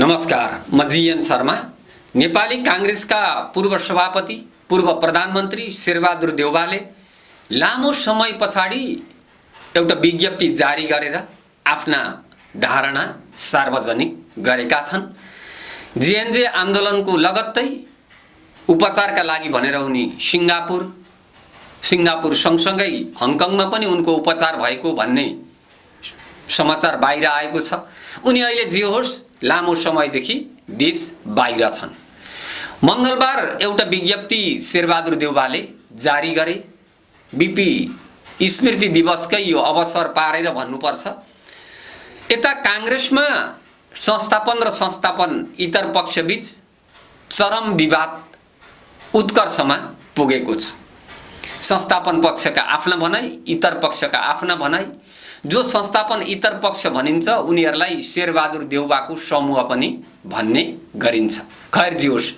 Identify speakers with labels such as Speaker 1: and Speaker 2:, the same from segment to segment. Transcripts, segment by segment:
Speaker 1: नमस्कार, म जीएन शर्मा। नेपाली कांग्रेसका पूर्व सभापति पूर्व प्रधानमन्त्री शेरबहादुर देउवाले लामो समय पछाडि एउटा विज्ञप्ति जारी गरेर आफ्ना धारणा सार्वजनिक गरेका छन्। जेएनजे आन्दोलनको लगत्तै उपचारका लागि भनेर उनी सिङ्गापुर सँगसँगै हङकङमा पनि उनको उपचार भएको भन्ने समाचार बाहिर आएको छ। उनी अहिले जे होस् लामो समयदेखि देश बाहिर छन्। मंगलबार एउटा विज्ञप्ति शेरबहादुर देउवाले जारी गरे। बीपी स्मृति दिवसकै यो अवसर पारेर भन्नुपर्छ, यता कांग्रेसमा संस्थापन र संस्थापन इतर पक्षबीच चरम विवाद उत्कर्षमा पुगेको छ। संस्थापन पक्षका आफ्ना भनाई, इतर पक्षका आफ्ना भनाई। जो संस्थापन इतर पक्ष भनिन्छ उनीहरूलाई शेरबहादुर देउवाको समूह पनि भन्ने गरिन्छ। खैर जे होस्,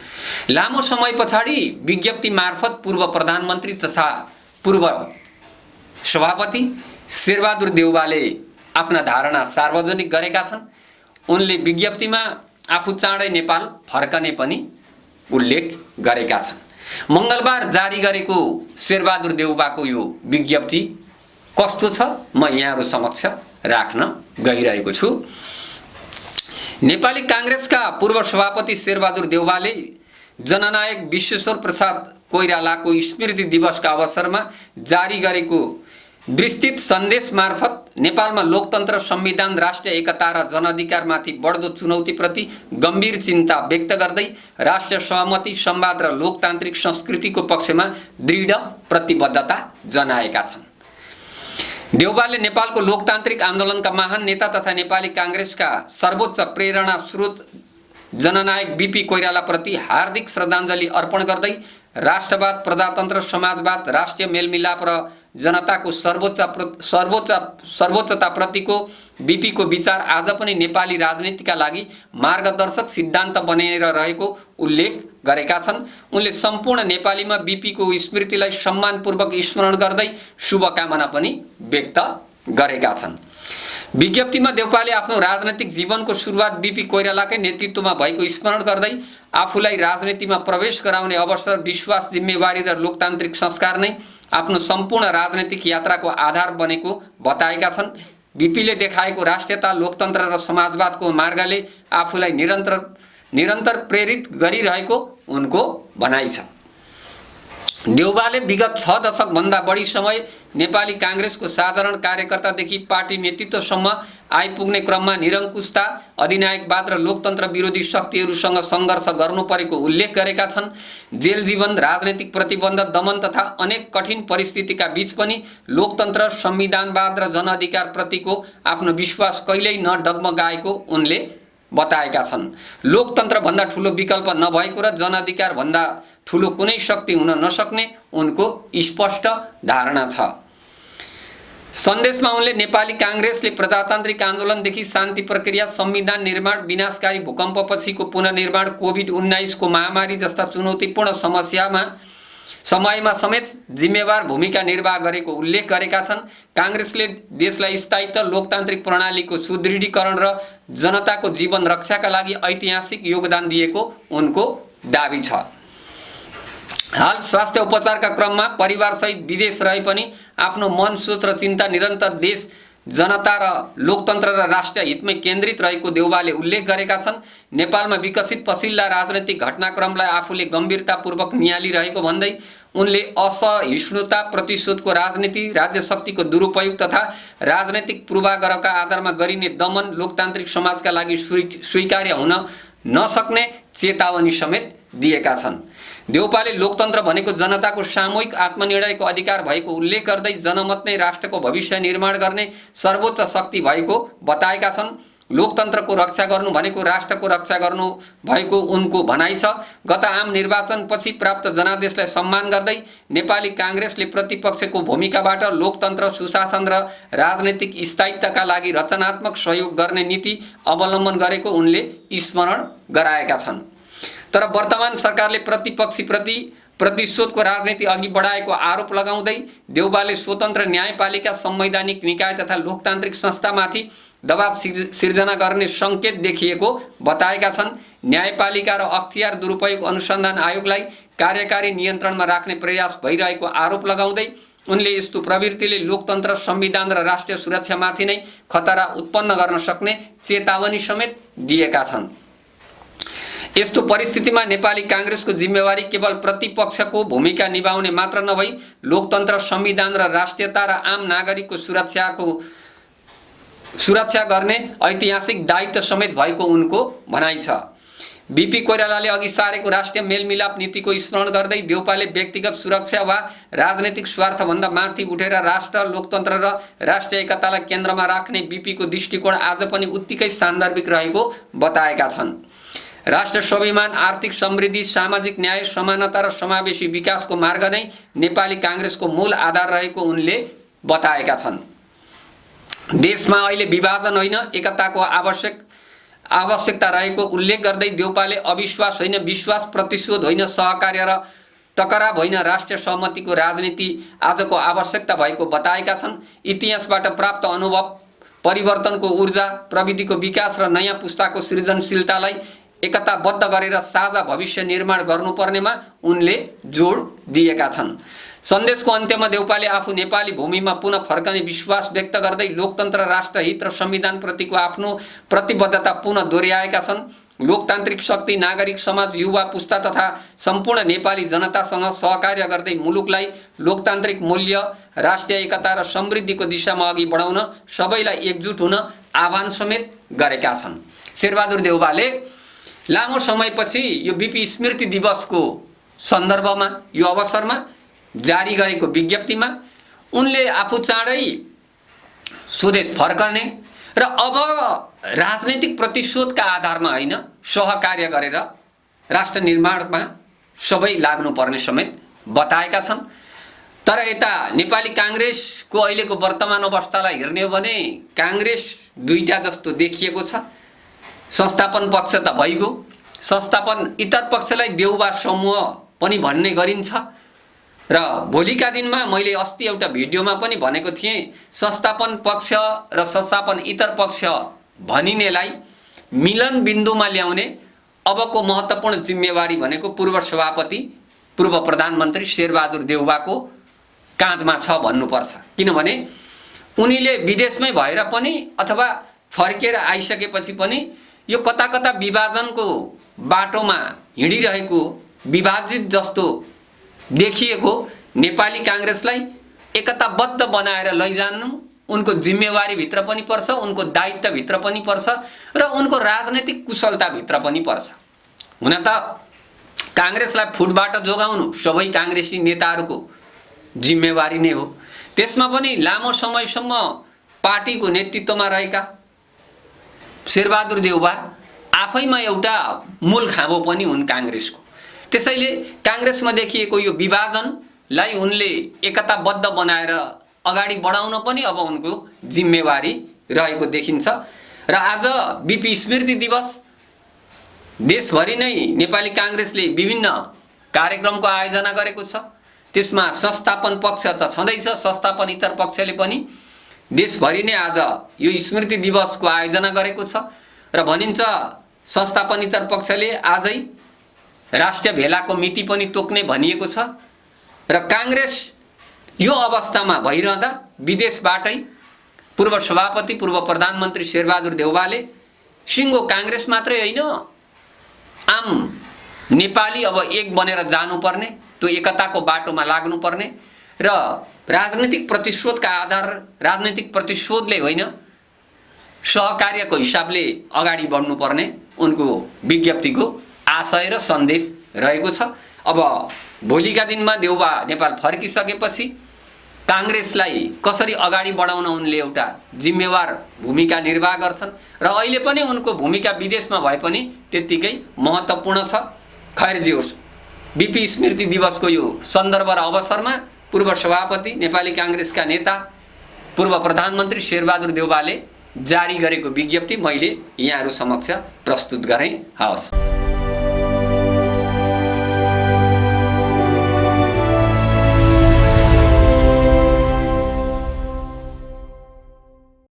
Speaker 1: लामो समय पछाडि विज्ञप्ति मार्फत पूर्व प्रधानमन्त्री तथा पूर्व सभापति शेरबहादुर देउवाले आफ्ना धारणा सार्वजनिक गरेका छन्। उनले विज्ञप्तिमा आफू चाँडै नेपाल फर्कने पनि उल्लेख गरेका छन्। मंगलबार जारी गरेको शेरबहादुर देउवाको यो विज्ञप्ति कस्तो छ म यहाँहरु समक्ष राख्न गइरहेको छु। नेपाली कांग्रेसका पूर्व सभापति शेरबहादुर देउवाले जननायक विश्वेश्वर प्रसाद कोइरालाको स्मृति दिवसका अवसरमा जारी गरेको विस्तृत सन्देश मार्फत नेपालमा लोकतन्त्र, संविधान, राष्ट्रिय एकता र जनअधिकारमाथि बढ्दो चुनौतीप्रति गम्भीर चिन्ता व्यक्त गर्दै राष्ट्रिय सहमति, संवाद र लोकतान्त्रिक संस्कृतिको पक्षमा दृढ प्रतिबद्धता जनाएका छन्। देउवाले नेपालको लोकतान्त्रिक आन्दोलनका महान नेता तथा नेपाली कांग्रेसका सर्वोच्च प्रेरणा स्रोत जननायक बीपी कोइराला प्रति हार्दिक श्रद्धाञ्जली अर्पण गर्दै राष्ट्रवाद, प्रजातन्त्र, समाजवाद, राष्ट्रिय मेलमिलाप र जनताको सर्वोच्चता प्रतिको बीपी को विचार आज पनि नेपाली राजनीतिका लागि मार्गदर्शक सिद्धान्त बनेर रहेको उल्लेख गरेका छन्। उनले सम्पूर्ण नेपालीमा बीपी को स्मृतिलाई सम्मानपूर्वक स्मरण गर्दै शुभकामना पनि व्यक्त गरेका छन्। विज्ञप्तिमा देउवाले आफ्नो राजनैतिक जीवनको सुरुवात बीपी कोइरालाकै नेतृत्वमा भएको स्मरण गर्दै आफूलाई राजनीतिमा प्रवेश गराउने अवसर, विश्वास, जिम्मेवारी र लोकतान्त्रिक संस्कार नै आफ्नो सम्पूर्ण राजनैतिक यात्राको आधार बनेको बताएका छन्। बीपीले देखाएको राष्ट्रियता, लोकतन्त्र र समाजवादको मार्गले आफूलाई निरन्तर प्रेरित गरिरहेको उनको भनाइ छ। देउवाले विगत 6 दशक भन्दा बढी समय नेपाली कांग्रेसको साधारण कार्यकर्तादेखि पार्टी नेतृत्वसम्म आइपुग्ने क्रममा निरङ्कुशता, अधिनायकवाद र लोकतन्त्र विरोधी शक्तिहरूसँग सङ्घर्ष गर्नु परेको उल्लेख गरेका छन्। जेल जीवन, राजनैतिक प्रतिबन्ध, दमन तथा अनेक कठिन परिस्थितिका बीच पनि लोकतन्त्र, संविधानवाद र जनअधिकार प्रतिको आफ्नो विश्वास कहिल्यै नडगमगाएको उनले बताएका छन्। लोकतन्त्र भन्दा ठूलो विकल्प नभएको र जनअधिकार भन्दा ठूलो कुनै शक्ति हुन नसक्ने उनको स्पष्ट धारणा छ। सन्देशमा उनले नेपाली कांग्रेसले प्रजातान्त्रिक आन्दोलनदेखि शान्ति प्रक्रिया, संविधान निर्माण, विनाशकारी भूकम्पपछिको पुनर्निर्माण, कोभिड-19 को महामारी जस्ता चुनौतीपूर्ण समयमा समेत जिम्मेवार भूमिका निर्वाह गरेको उल्लेख गरेका छन्। कांग्रेसले देशलाई स्थायित्व, लोकतान्त्रिक प्रणालीको सुदृढीकरण र जनताको जीवन रक्षाका लागि ऐतिहासिक योगदान दिएको उनको दाबी छ। हाल स्वास्थ्य उपचारका क्रममा परिवारसहित विदेश रहे पनि आफ्नो मन, सोच र चिन्ता निरन्तर देश, जनता र लोकतन्त्र र राष्ट्रिय हितमै केन्द्रित रहेको देउवाले उल्लेख गरेका छन्। नेपालमा विकसित पछिल्ला राजनैतिक घटनाक्रमलाई आफूले गम्भीरतापूर्वक निहालिरहेको भन्दै उनले असहिष्णुता, प्रतिशोधको राजनीति, राज्य शक्तिको दुरुपयोग तथा राजनैतिक पूर्वाग्रहका आधारमा गरिने दमन लोकतान्त्रिक समाजका लागि स्वीकार्य हुन नसक्ने चेतावनी समेत दिएका छन्। देउवाले लोकतन्त्र भनेको जनताको सामूहिक आत्मनिर्णयको अधिकार भएको उल्लेख गर्दै जनमत नै राष्ट्रको भविष्य निर्माण गर्ने सर्वोच्च शक्ति भएको बताएका छन्। लोकतन्त्रको रक्षा गर्नु भनेको राष्ट्रको रक्षा गर्नु भएको उनको भनाइ छ। गत आम निर्वाचनपछि प्राप्त जनादेशलाई सम्मान गर्दै नेपाली कांग्रेसले प्रतिपक्षको भूमिकाबाट लोकतन्त्र, सुशासन र राजनैतिक स्थायित्वका लागि रचनात्मक सहयोग गर्ने नीति अवलम्बन गरेको उनले स्मरण गराएका छन्। तर वर्तमान सरकारले प्रतिपक्षीप्रति प्रतिशोधको राजनीति अघि बढाएको आरोप लगाउँदै देउवाले स्वतन्त्र न्यायपालिका, संवैधानिक निकाय तथा लोकतान्त्रिक संस्थामाथि दबाव सिर्जना गर्ने सङ्केत देखिएको बताएका छन्। न्यायपालिका र अख्तियार दुरुपयोग अनुसन्धान आयोगलाई कार्यकारी नियन्त्रणमा राख्ने प्रयास भइरहेको आरोप लगाउँदै उनले यस्तो प्रवृत्तिले लोकतन्त्र, संविधान र राष्ट्रिय सुरक्षामाथि नै खतरा उत्पन्न गर्न सक्ने चेतावनी समेत दिएका छन्। यस्तो परिस्थितिमा नेपाली कांग्रेसको जिम्मेवारी केवल प्रतिपक्षको भूमिका निभाउने मात्र नभई लोकतन्त्र, संविधान र राष्ट्रियता र आम नागरिकको सुरक्षा गर्ने ऐतिहासिक दायित्व समेत भएको उनको भनाइ छ। बीपी कोइरालाले अघि सारेको राष्ट्रिय मेलमिलाप नीतिको स्मरण गर्दै देउपाले व्यक्तिगत सुरक्षा वा राजनैतिक स्वार्थभन्दा माथि उठेर राष्ट्र, लोकतन्त्र र राष्ट्रिय एकतालाई केन्द्रमा राख्ने बीपीको दृष्टिकोण आज पनि उत्तिकै सान्दर्भिक रहेको बताएका छन्। राष्ट्र स्वाभिमान, आर्थिक समृद्धि, सामाजिक न्याय, समानता र समावेशी विकासको मार्ग नै नेपाली कांग्रेसको मूल आधार रहेको उनले बताएका छन्। देशमा अहिले विभाजन होइन, एकताको आवश्यकता रहेको उल्लेख गर्दै देउपाले अविश्वास होइन विश्वास, प्रतिशोध होइन सहकार्य र टकराव होइन राष्ट्रिय सहमतिको राजनीति आजको आवश्यकता भएको बताएका छन्। इतिहासबाट प्राप्त अनुभव, परिवर्तनको ऊर्जा, प्रविधिको विकास र नयाँ पुस्ताको सृजनशीलतालाई एकताबद्ध गरेर साझा भविष्य निर्माण गर्नुपर्नेमा उनले जोड दिएका छन्। सन्देशको अन्त्यमा देउपाले आफू नेपाली भूमिमा पुनः फर्कने विश्वास व्यक्त गर्दै लोकतन्त्र, राष्ट्रहित र संविधानप्रतिको आफ्नो प्रतिबद्धता पुनः दोहोर्याएका छन्। लोकतान्त्रिक शक्ति, नागरिक समाज, युवा पुस्ता तथा सम्पूर्ण नेपाली जनतासँग सहकार्य गर्दै मुलुकलाई लोकतान्त्रिक मूल्य, राष्ट्रिय एकता र समृद्धिको दिशामा अघि बढाउन सबैलाई एकजुट हुन आह्वान समेत गरेका छन्। शेरबहादुर देउवाले लामो समयपछि यो बीपी स्मृति दिवसको सन्दर्भमा, यो अवसरमा जारी गरेको विज्ञप्तिमा उनले आफू चाँडै स्वदेश फर्कने र अब राजनीतिक प्रतिशोधका आधारमा होइन, सहकार्य गरेर राष्ट्र निर्माणमा सबै लाग्नुपर्ने समेत बताएका छन्। तर यता नेपाली कांग्रेसको अहिलेको वर्तमान अवस्थालाई हेर्ने हो भने कांग्रेस दुईटा जस्तो देखिएको छ। संस्थापन पक्ष त भइगयो, संस्थापन इतर पक्षलाई देउबा समूह पनि भन्ने गरिन्छ र भोलिका दिनमा मैले अस्ति एउटा भिडियोमा पनि भनेको थिएँ, संस्थापन पक्ष र संस्थापन इतर पक्ष भनिनेलाई मिलन बिन्दुमा ल्याउने अबको महत्त्वपूर्ण जिम्मेवारी भनेको पूर्व सभापति, पूर्व प्रधानमन्त्री शेरबहादुर देउवाको काँधमा छ भन्नुपर्छ। किनभने उनीले विदेशमै भएर पनि अथवा फर्केर आइसकेपछि पनि यो कता कता विभाजनको बाटोमा हिँडिरहेको, विभाजित जस्तो देखिएको नेपाली कांग्रेसलाई एकताबद्ध बनाएर लैजानु उनको जिम्मेवारीभित्र पनि पर्छ, उनको दायित्वभित्र पनि पर्छ र उनको राजनैतिक कुशलताभित्र पनि पर्छ। हुन त कांग्रेसलाई फुटबाट जोगाउनु सबै कांग्रेसी नेताहरूको जिम्मेवारी नै हो। त्यसमा पनि लामो समयसम्म पार्टीको नेतृत्वमा रहेका शेरबहादुर देउवा आफैमा एउटा मूल खाँबो पनि हुन् कांग्रेसको। त्यसैले कांग्रेसमा देखिएको यो विभाजनलाई उनले एकताबद्ध बनाएर अगाडि बढाउन पनि अब उनको जिम्मेवारी रहेको देखिन्छ। र आज बीपी स्मृति दिवस देशभरि नै नेपाली कांग्रेसले विभिन्न कार्यक्रमको आयोजना गरेको छ। त्यसमा संस्थापन पक्ष त छँदैछ, संस्थापन इतर पक्षले पनि देशभरि नै आज यो स्मृति दिवसको आयोजना गरेको छ र भनिन्छ संस्थापन इतर पक्षले आजै राष्ट्रिय भेलाको मिति पनि तोक्ने भनिएको छ। र कांग्रेस यो अवस्थामा भइरहँदा विदेशबाटै पूर्व सभापति, पूर्व प्रधानमन्त्री शेरबहादुर देउवाले सिङ्गो कांग्रेस मात्रै होइन, आम नेपाली अब एक बनेर जानुपर्ने, त्यो एकताको बाटोमा लाग्नुपर्ने र राजनीतिक प्रतिशोधका आधार, राजनीतिक प्रतिशोधले होइन सहकार्यको हिसाबले अगाडि बढ्नुपर्ने उनको विज्ञप्तिको आशय र सन्देश रहेको छ। अब भोलिका दिनमा देउवा नेपाल फर्किसकेपछि कांग्रेसलाई कसरी अगाडि बढाउन उनले एउटा जिम्मेवार भूमिका निर्वाह गर्छन् र अहिले पनि उनको भूमिका विदेशमा भए पनि त्यत्तिकै महत्त्वपूर्ण छ। खैर जे होस्, बीपी स्मृति दिवसको यो सन्दर्भ र अवसरमा पूर्व सभापति, नेपाली कांग्रेसका नेता, पूर्व प्रधानमन्त्री शेरबहादुर देउवाले जारी गरेको विज्ञप्ति मैले यहाँहरू समक्ष प्रस्तुत गरेँ। हवस्।